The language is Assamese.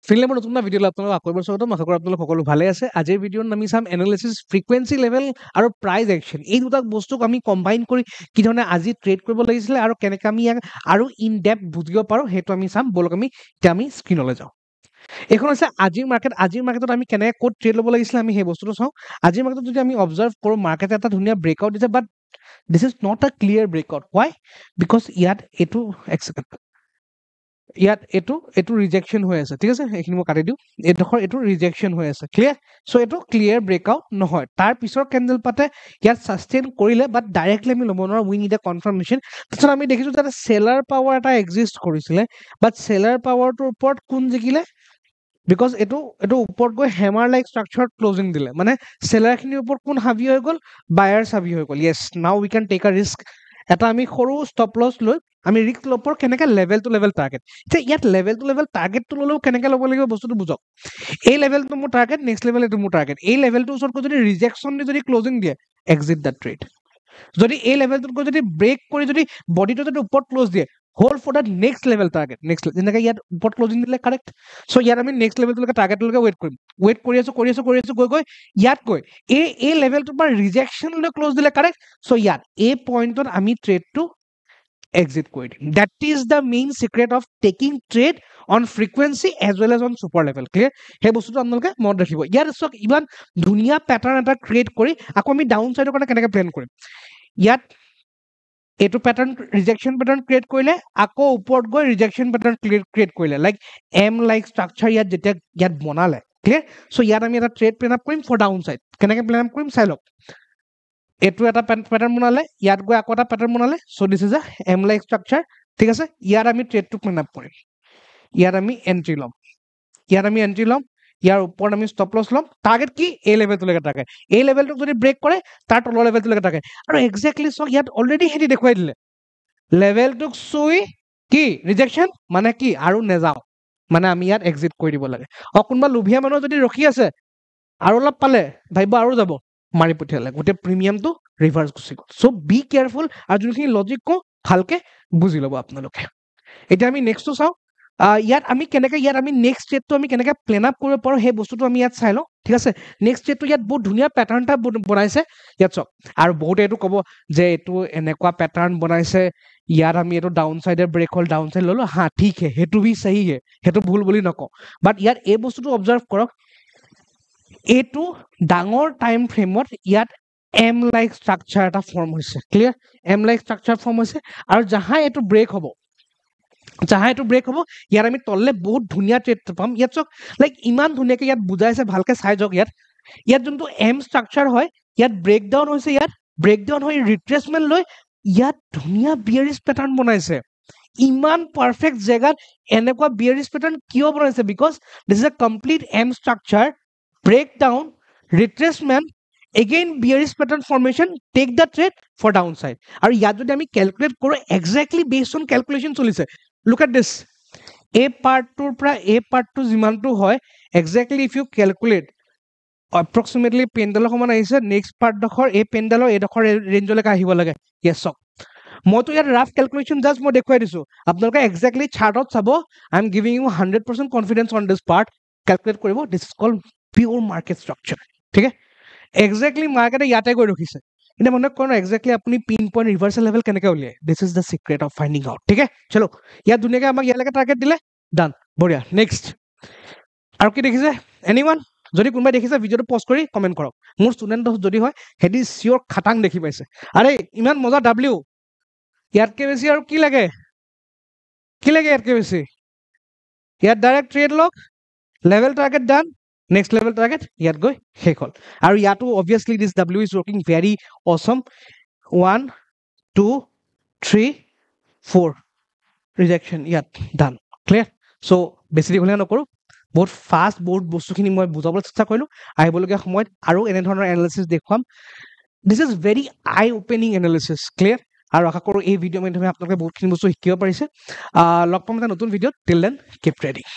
ফিল্মৰ নতুন ভিডিঅ' আপোনালোক আকৌ এবাৰ স্বাগতম আশা কৰোঁ আপোনালোক সকলো ভালে আছে আজিৰ ভিডিঅ'ত আমি চাম এনালিচিছ ফ্ৰিকুৱেন্সি লেভেল আৰু প্ৰাইচ একশ্যন এই দুটা বস্তুক আমি কম্বাইন কৰি কি ধৰণে আজি ট্ৰেড কৰিব লাগিছিলে আৰু কেনেকৈ আমি ইয়াক আৰু ইন ডেপথ বুজিব পাৰোঁ সেইটো আমি চাম বলক আমি এতিয়া আমি স্ক্ৰীনলৈ যাওঁ এইখন হৈছে আজিৰ মাৰ্কেটত আমি কেনেকৈ ক'ত ট্ৰেড ল'ব লাগিছিলে আমি সেই বস্তুটো চাওঁ আজিৰ মাৰ্কেটত যদি আমি অবজাৰ্ভ কৰোঁ মাৰ্কেটে এটা ধুনীয়া ব্ৰেকআউট দিছে বাট this is not a clear breakout Y because ইয়াত এইটো এক ছেকেণ্ড ইয়াত এইটো ৰিজেকশ্যন হৈ আছে ঠিক আছে এইখিনি মই কাটি দিওঁ এইডোখৰ এইটো ৰিজেকশ্যন হৈ আছে ক্লিয়াৰ চ' এইটো ক্লিয়াৰ ব্ৰেকআউট নহয় তাৰ পিছৰ কেণ্ডেল পাতে ইয়াত ছাষ্টেইন কৰিলে বাট ডাইৰেক্টলি আমি ল'ব নোৱাৰোঁ উই নিড এ কনফাৰ্মেশ্যন তাৰপিছত আমি দেখিছোঁ যে চেলাৰ পাৱাৰ এটা এক্সিষ্ট কৰিছিলে বাট চেলাৰ পাৱাৰটোৰ ওপৰত কোন জিকিলে বিকজ এইটো ওপৰত গৈ হেমাৰ লাইক ষ্ট্ৰাকচাৰত ক্লজিং দিলে মানে চেলাৰখিনিৰ ওপৰত কোন হাবি হৈ গ'ল বায়াৰ্ছ হাবি হৈ গ'ল য়েছ now we can take a risk এটা আমি সৰু ষ্টপ লছ লৈ আমি ৰিস্ক ল'ব পাৰোঁ কেনেকৈ লেভেল টু লেভেল টাৰ্গেট এতিয়া ইয়াত লেভেল টু লেভেল টাৰ্গেটটো ল'লেও কেনেকৈ ল'ব লাগিব বস্তুটো বুজক এই লেভেলটো মোৰ টাৰ্গেট নেক্সট লেভেল এইটো মোৰ টাৰ্গেট এই লেভেলটোৰ ওচৰত গৈ যদি ৰিজেকশ্যন দি যদি ক্লজিং দিয়ে এক্সিট দ্য ট্ৰেড যদি এই লেভেলটোত গৈ যদি ব্ৰেক কৰি যদি বডিটো যদি ওপৰত ক্লজ দিয়ে hold for the next level target next যেনেকৈ ইয়াত ওপৰত ক্লজিং দিলে কাৰেক্ট চ' ইয়াত আমি নেক্সট লেভেলটোলৈকে টাৰ্গেটলৈকে ৱেইট কৰিম ৱেইট কৰি আছো গৈ ইয়াত গৈ এই লেভেলটোৰ পৰা ৰিজেকশ্যনলৈ ক্লজ দিলে কাৰেক্ট চ' ইয়াত এই পইণ্টত আমি ট্ৰেডটো exit কৰি দিম that is the main secret of taking trade on frequency as well as on super level clear সেই বস্তুটো আপোনালোকে মনত ৰাখিব ইয়াত চক ইমান ধুনীয়া প্যাটাৰ্ণ এটা ক্ৰিয়েট কৰি আকৌ আমি ডাউন সাইডৰ কাৰণে কেনেকৈ প্লেন কৰিম ইয়াত এইটো প্যাটাৰ্ণ ৰিজেকশ্যন প্যাটাৰ্ণ ক্ৰিয়েট কৰিলে আকৌ ওপৰত গৈ ৰিজেকশ্যন প্যাটাৰ্ণ ক্ৰিয়েট কৰিলে লাইক এম লাইক ষ্ট্ৰাকচাৰ ইয়াত যেতিয়া ইয়াত বনালে ক্লিয়াৰ চ' ইয়াত আমি এটা ট্ৰেড প্লেন আপ কৰিম ফৰ ডাউন সাইড কেনেকৈ প্লেন আপ কৰিম চাই লওক এইটো এটা প্যাটাৰ্ণ বনালে ইয়াত গৈ আকৌ এটা প্যাটাৰ্ণ বনালে so' this is a M like structure ঠিক আছে ইয়াত আমি ট্ৰেডটো প্লেন আপ কৰিম ইয়াত আমি এন্ট্ৰি ল'ম ইয়াৰ ওপৰত আমি ষ্টপ লছ ল'ম টাৰ্গেট কি এই লেভেলটোলৈকে টাৰ্গেট এই লেভেলটোক যদি ব্ৰেক কৰে তাৰ তলৰ লেভেলটোলৈকে টাৰ্গেট আৰু এক্সেক্টলি চক ইয়াত অলৰেডি সিহঁতি দেখুৱাই দিলে লেভেলটোক চুই কি ৰিজেকশ্যন মানে কি আৰু নেযাওঁ মানে আমি ইয়াত এক্সিট কৰি দিব লাগে কোনোবা লোভীয়া মানুহ যদি ৰখি আছে আৰু অলপ পালে ভাবিব আৰু যাব মাৰি পঠিয়ালে গোটেই প্ৰিমিয়ামটো ৰিভাৰ্ছ গুচি গ'ল চ' বি কেয়াৰফুল আৰু যোনখিনি লজিক কওঁ ভালকে বুজি ল'ব আপোনালোকে এতিয়া আমি নেক্সটটো চাওঁ ইয়াত আমি নেক্সট ট্ৰেডটো আমি কেনেকৈ প্লেন আপ কৰিব পাৰোঁ সেই বস্তুটো আমি ইয়াত চাই লওঁ ঠিক আছে নেক্সট ট্ৰেডটো ইয়াত বহুত ধুনীয়া পেটাৰ্ণ এটা বনাইছে ইয়াত চাওক আৰু বহুতে এইটো ক'ব যে এইটো এনেকুৱা পেটাৰ্ণ বনাইছে ইয়াত আমি এইটো ডাউন চাইডে ব্ৰেক হ'ল ডাউন চাইড ল'লো হা ঠিক হে সেইটো বি চাহি হে সেইটো ভুল বুলি নকওঁ বাট ইয়াত এই বস্তুটো অবজাৰ্ভ কৰক এইটো ডাঙৰ টাইম ফ্ৰেমত ইয়াত এম লাইক ষ্ট্ৰাকচাৰ এটা ফৰ্ম হৈছে clear M like structure form হৈছে আৰু যাহাই এইটো ব্ৰেক হ'ব ইয়াত আমি তললে বহুত ধুনীয়া ট্ৰেড পাম ইয়াত চাওক লাইক ইমান ধুনীয়াকৈ ইয়াত বুজাইছে ভালকে চাই যাওক ইয়াত যোনটো এম ষ্ট্ৰাকচাৰ হয় ইয়াত ব্ৰেকডাউন হৈছে ইয়াত ব্ৰেকডাউন হৈ ৰিট্ৰেচমেণ্ট লৈ ইয়াত ধুনীয়া বিয়াৰিছ পেটাৰ্ণ বনাইছে ইমান পাৰফেক্ট জেগাত এনেকুৱা বিয়াৰিছ পেটাৰ্ণ কিয় বনাইছে because this is a complete M structure breakdown retracement again bearish pattern formation take the trade for downside আৰু ইয়াত যদি আমি ক্যালকুলেট কৰো এক্স্যাক্টলি বেসড অন ক্যালকুলেশন চলিছে look at this a পাৰ্টটোৰ পৰা a পাৰ্টটো যিমানটো হয় exactly if you calculate approximately পেন্ডেলৰ সমান আহিছে নেক্সট পাৰ্টডখৰ এই পেন্ডেলৰ এইডখৰ ৰেঞ্জলৈকে আহিব লাগে yes সক মইতো ইয়াত ৰাফ ক্যালকুলেশন জাস্ট মই দেখুৱাই দিছো আপোনালোকে এক্স্যাক্টলি চাৰ্টত চাব I am giving you 100% confidence on this part calculate কৰিব this is called pure market structure ঠিক আছে এক্স্যাক্টলি মাৰ্কেটে ইয়াতে গৈ ৰখিছে এটা মনে কৰক এক্স্যাক্টলি আপুনি পিন পইণ্ট ৰিভাৰ্সেল লেভেল কেনেকৈ উলিয়ায় this is the secret of finding out ঠিক আছে চলো ইয়াত ধুনীয়াকৈ আমাক ইয়ালৈকে টাৰ্গেট দিলে ডান বঢ়িয়া নেক্সট আৰু কি দেখিছে এনিওয়ান যদি কোনোবাই দেখিছে ভিডিঅ'টো পজ কৰি কমেণ্ট কৰক মোৰ ষ্টুডেণ্ট যদি হয় হেডি চিয়ৰ খাটাং দেখি পাইছে আৰে ইমান মজা ডাব্লিউ ইয়াতকৈ বেছি আৰু কি লাগে ইয়াতকৈ বেছি ইয়াত ডাইৰেক্ট ট্ৰেড লওক লেভেল টাৰ্গেট ডান next level target ইয়াত গৈ শেষ হ'ল আৰু ইয়াতো obviously this w is working very awesome 1 2 3 4 rejection ইয়াত done clear so বেছি দীঘলীয়া নকৰো বহুত ফাষ্ট বহুত বস্তুখিনি মই বুজাবলৈ চেষ্টা কৰিলো আহিবলগীয়া সময়ত আৰু এনে ধৰণৰ এনালিসিস দেখুৱাম this is very eye opening analysis clear আৰু আশা কৰো এই ভিডিঅ' মাধ্যমে আপোনালোকে বহুতখিনি বস্তু শিকিব পাৰিছে লগ পাম এটা নতুন ভিডিঅ'ত till then keep trading